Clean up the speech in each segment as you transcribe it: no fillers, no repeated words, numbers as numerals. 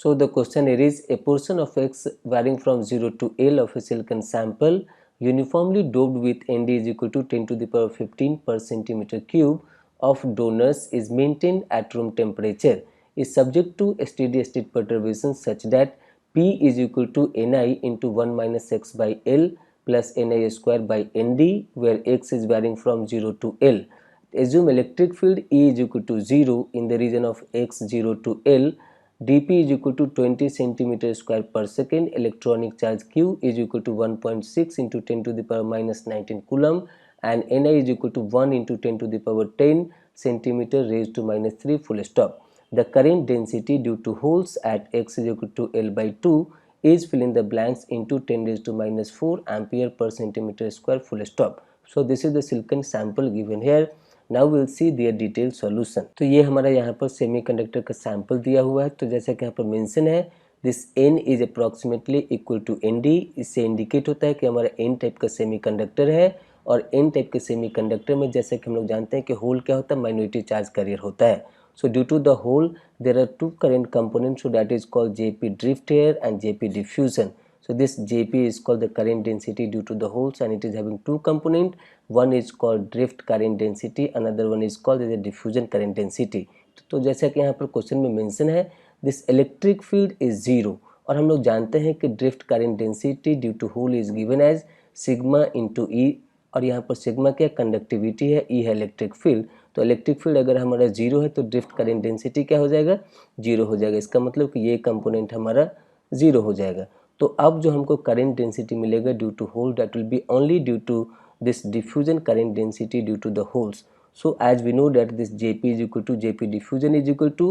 So the question here is a portion of X varying from 0 to L of a silicon sample uniformly doped with Nd is equal to 10 to the power 15 per centimeter cube of donors is maintained at room temperature is subject to steady state perturbation such that P is equal to Ni into 1 minus X by L plus Ni square by Nd, where X is varying from 0 to L. Assume electric field E is equal to 0 in the region of X0 to L. dP is equal to 20 centimeter square per second. Electronic charge Q is equal to 1.6 into 10 to the power minus 19 coulomb, and Ni is equal to 1 into 10 to the power 10 centimeter raised to minus 3 full stop. The current density due to holes at X is equal to L by 2 is fill in the blanks into 10 raised to minus 4 ampere per centimeter square full stop. So this is the silicon sample given here. Now will see their detail solution. तो ये हमारा यहाँ पर semiconductor का sample दिया हुआ है। तो जैसा कि यहाँ पर मेंशन है, this n is approximately equal to Nd। इससे इंडिकेट होता है कि हमारा n टाइप का सेमीकंडक्टर है, और n टाइप के सेमीकंडक्टर में जैसे कि हम लोग जानते हैं कि होल क्या होता है, माइनॉरिटी चार्ज कैरियर होता है। So due to the hole there are two current components, so that is called Jp drift here and Jp diffusion. So this Jp is called the current density due to the holes, and it is having two component. One is called drift current density, another one is called the diffusion current density. तो जैसा कि यहाँ पर question में mention है, this electric field is zero, और हम लोग जानते हैं कि drift current density due to hole is given as sigma into E, और यहाँ पर सिग्मा क्या कंडक्टिविटी है, ई है इलेक्ट्रिक फील्ड। तो इलेक्ट्रिक फील्ड अगर हमारा जीरो है तो ड्रिफ्ट करंट डेंसिटी क्या हो जाएगा, जीरो हो जाएगा। इसका मतलब कि ये कंपोनेंट हमारा जीरो हो जाएगा। तो अब जो हमको करंट डेंसिटी मिलेगा due to hole, that will be only due to this diffusion current density due to the holes. So as we know that this Jp is equal to Jp diffusion is equal to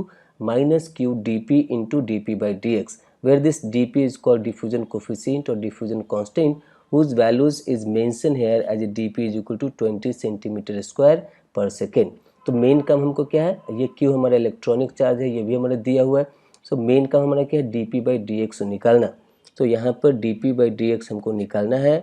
minus q dp into dp by dx, where this dp is called diffusion coefficient or diffusion constant, whose values is mentioned here as a dp is equal to 20 centimeter square per second. तो main काम हमको क्या है, ये q हमारा electronic charge है, ये भी हमारा दिया हुआ है। सो मेन काम हमारा क्या है, dp by dx निकालना। तो यहाँ पर dp by dx हमको निकालना है।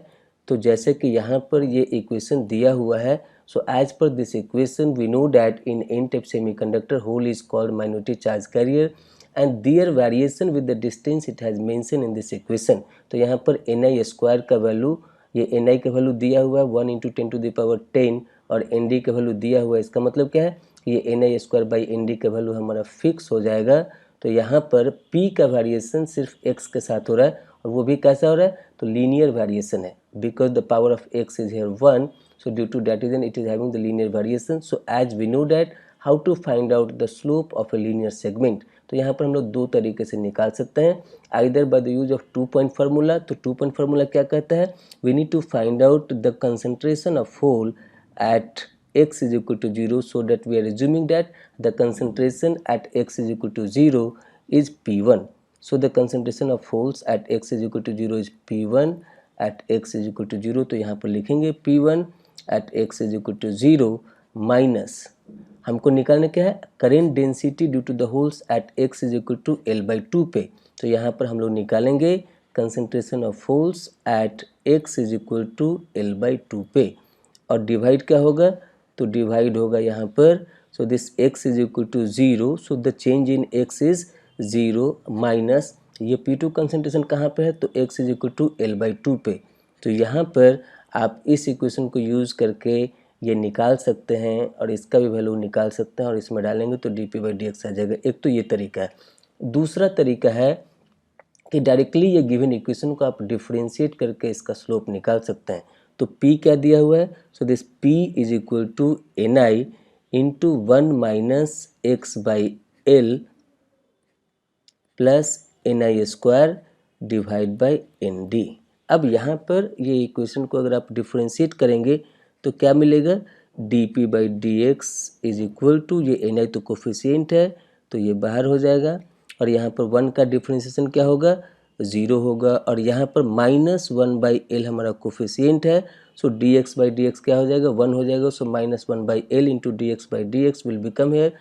तो जैसे कि यहाँ पर ये इक्वेशन दिया हुआ है, so as per this equation we know that in N type semiconductor hole is called minority charge carrier and their variation with the distance it has mention in this equation. तो यहाँ पर Ni square का value, ये Ni का value दिया हुआ है 1 into 10 to the power 10, और Nd का वैल्यू दिया हुआ है। इसका मतलब क्या है, ये Ni स्क्वायर बाई Nd का वैल्यू हमारा फिक्स हो जाएगा। तो यहाँ पर P का वेरिएशन सिर्फ x के साथ हो रहा है, और वो भी कैसा हो रहा है, तो लीनियर वेरिएशन है, because the power of x is here 1, so due to that reason it is having the linear variation. So as we know that how to find out the slope of a linear segment, तो यहाँ पर हम लोग दो तरीके से निकाल सकते हैं, either by the use of 2 point formula। तो 2 point formula क्या कहता है, we need to find out the concentration of hole at x is equal to 0, so that we are assuming that the concentration at x is equal to 0 is P1. So the concentration of holes at x is equal to 0 is P1 at x is equal to 0। तो यहाँ पर लिखेंगे P1 at x is equal to 0 minus, हमको निकालना क्या है, current density due to the holes at x is equal to L by 2 पे। तो यहाँ पर हम लोग निकालेंगे concentration of holes at x is equal to L by 2 पे, और डिवाइड क्या होगा, तो डिवाइड होगा यहाँ पर, so this x is equal to 0, so the change in x is 0 minus ये P2 कंसंट्रेशन कहाँ पे है, तो x is equal to L by 2 पे। तो यहाँ पर आप इस इक्वेशन को यूज़ करके ये निकाल सकते हैं, और इसका भी वैल्यू निकाल सकते हैं, और इसमें डालेंगे तो dp by dx आ जाएगा। एक तो ये तरीका है। दूसरा तरीका है कि डायरेक्टली ये गिवन इक्वेशन को आप डिफ्रेंशिएट करके इसका स्लोप निकाल सकते हैं। तो P क्या दिया हुआ है, so this P is equal to Ni into 1 minus X by L plus Ni square divide by Nd। अब यहाँ पर ये इक्वेशन को अगर आप डिफ्रेंशिएट करेंगे तो क्या मिलेगा, dp by dx is equal to, ये Ni तो कोफिशिएंट है तो ये बाहर हो जाएगा, और यहाँ पर 1 का डिफ्रेंशिएशन क्या होगा, 0 होगा, और यहाँ पर माइनस 1 बाई एल हमारा कोफिशिएंट है। सो dx बाई dx क्या हो जाएगा, 1 हो जाएगा। So minus 1 by L into dx by dx will become here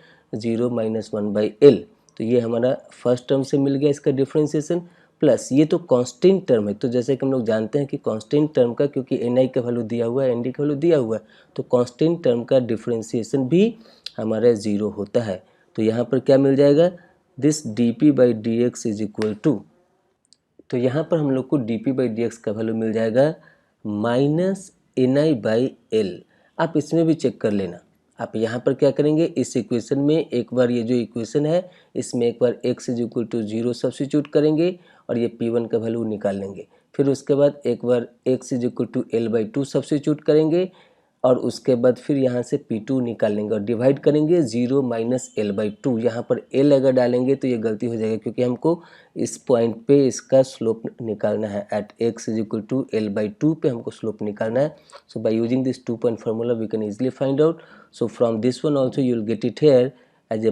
0 minus 1 by L. तो ये हमारा फर्स्ट टर्म से मिल गया इसका डिफ्रेंशिएशन, प्लस ये तो कांस्टेंट टर्म है। तो जैसे कि हम लोग जानते हैं कि कांस्टेंट टर्म का, क्योंकि Ni का वैल्यू दिया हुआ है, Nd का वैल्यू दिया हुआ है, तो कांस्टेंट टर्म का डिफ्रेंशिएशन भी हमारा 0 होता है। तो यहाँ पर क्या मिल जाएगा, this D by dx is equal to, तो यहाँ पर हम लोग को dp by dx का वैल्यू मिल जाएगा -ni/l। आप इसमें भी चेक कर लेना। आप यहाँ पर क्या करेंगे, इस इक्वेशन में एक बार ये जो इक्वेशन है इसमें एक बार x is equal to 0 substitute करेंगे और ये p1 का वैल्यू निकाल लेंगे। फिर उसके बाद एक बार x is equal to l/2 substitute करेंगे और उसके बाद फिर यहाँ से P2 निकाल लेंगे और डिवाइड करेंगे 0 माइनस l/2। यहाँ पर l अगर डालेंगे तो ये गलती हो जाएगा, क्योंकि हमको इस पॉइंट पे इसका स्लोप निकालना है। At x is equal to l/2 पे हमको स्लोप निकालना है। So by using this 2 point formula we can easily find out. So from this one also you will get it here as a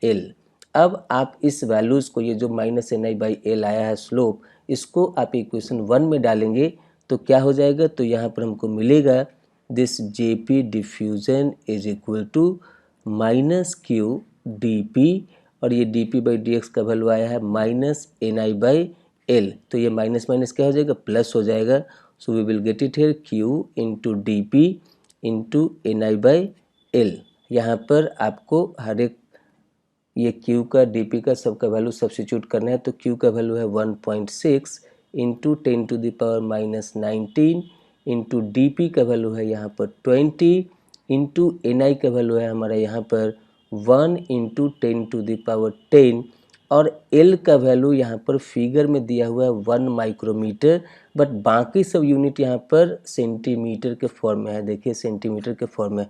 -ni/l। अब आप इस values को, ये जो -ni/l आया है स्लोप, इसको आप इक्वेशन 1 में डालेंगे तो क्या हो जाएगा, तो यहाँ पर हमको मिलेगा this JP diffusion is equal to -q dp, और ये dp by dx का वैल्यू आया है -ni/l। तो ये माइनस माइनस क्या हो जाएगा, प्लस हो जाएगा। So we will get it here q into D P into ni/l। यहाँ पर आपको हर एक ये q का dp का सबका वैल्यू सब्स्टिट्यूट करना है। तो q का वैल्यू है 1.6 इंटू 10⁻19 इंटू डी का वैल्यू है यहाँ पर 20 इंटू ni का वैल्यू है हमारा यहाँ पर 1 इंटू 10⁻10 और l का वैल्यू यहाँ पर फिगर में दिया हुआ है 1 माइक्रोमीटर, बट बाकी सब यूनिट यहाँ पर सेंटीमीटर के फॉर्म में है। देखिए सेंटीमीटर के फॉर्म में।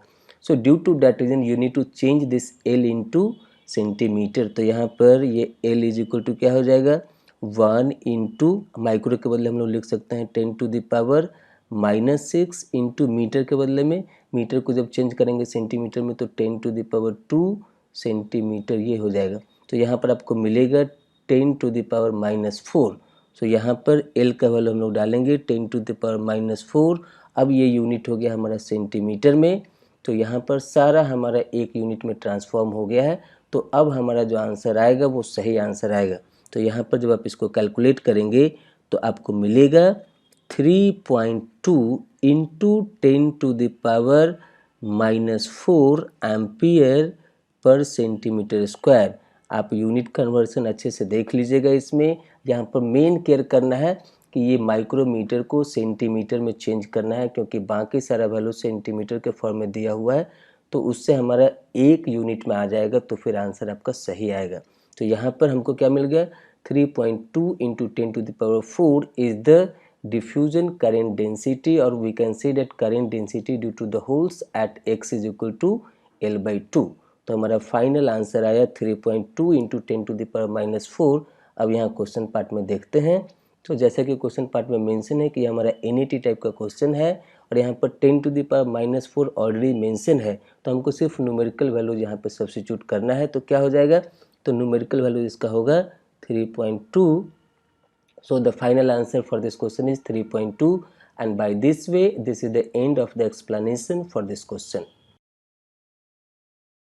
So due to that reason you need to change this l into centimetre. तो यहाँ पर ये l इज इक्वल टू क्या हो जाएगा, 1 इंटू माइक्रो के बदले हम लोग लिख सकते हैं 10⁻⁻6 इंटू मीटर के बदले में, मीटर को जब चेंज करेंगे सेंटीमीटर में तो 10⁻2 सेंटीमीटर ये हो जाएगा। तो यहाँ पर आपको मिलेगा 10⁻⁻4। सो यहाँ पर l का वैल्यू हम लोग डालेंगे 10⁻⁻4। अब ये यूनिट हो गया हमारा सेंटीमीटर में, तो यहाँ पर सारा हमारा एक यूनिट में ट्रांसफॉर्म हो गया है। तो अब हमारा जो आंसर आएगा वो सही आंसर आएगा। तो यहाँ पर जब आप इसको कैलकुलेट करेंगे तो आपको मिलेगा 3.2 into 10⁻⁻4 ampere per centimetre square. आप यूनिट कन्वर्सन अच्छे से देख लीजिएगा। इसमें यहाँ पर मेन केयर करना है कि ये माइक्रोमीटर को सेंटीमीटर में चेंज करना है, क्योंकि बाकी सारा वैल्यू सेंटीमीटर के फॉर्म में दिया हुआ है। तो उससे हमारा एक यूनिट में आ जाएगा, तो फिर आंसर आपका सही आएगा। तो यहाँ पर हमको क्या मिल गया, 3.2 into 10⁻4 is the diffusion current density, or we can say that current density due to the holes at x is equal to l/2। तो हमारा फाइनल आंसर आया 3.2 इंटू 10⁻⁻4। अब यहाँ क्वेश्चन पार्ट में देखते हैं। तो जैसा कि क्वेश्चन पार्ट में मेंशन है कि हमारा NET टाइप का क्वेश्चन है और यहाँ पर 10⁻⁻4 ऑलरेडी मेंशन है, तो हमको सिर्फ न्यूमेरिकल वैल्यू यहाँ पर सब्स्टिट्यूट करना है। तो क्या हो जाएगा, तो न्यूमेरिकल वैल्यू इसका होगा 3.2। So the final answer for this question is 3.2, and by this way this is the end of the explanation for this question.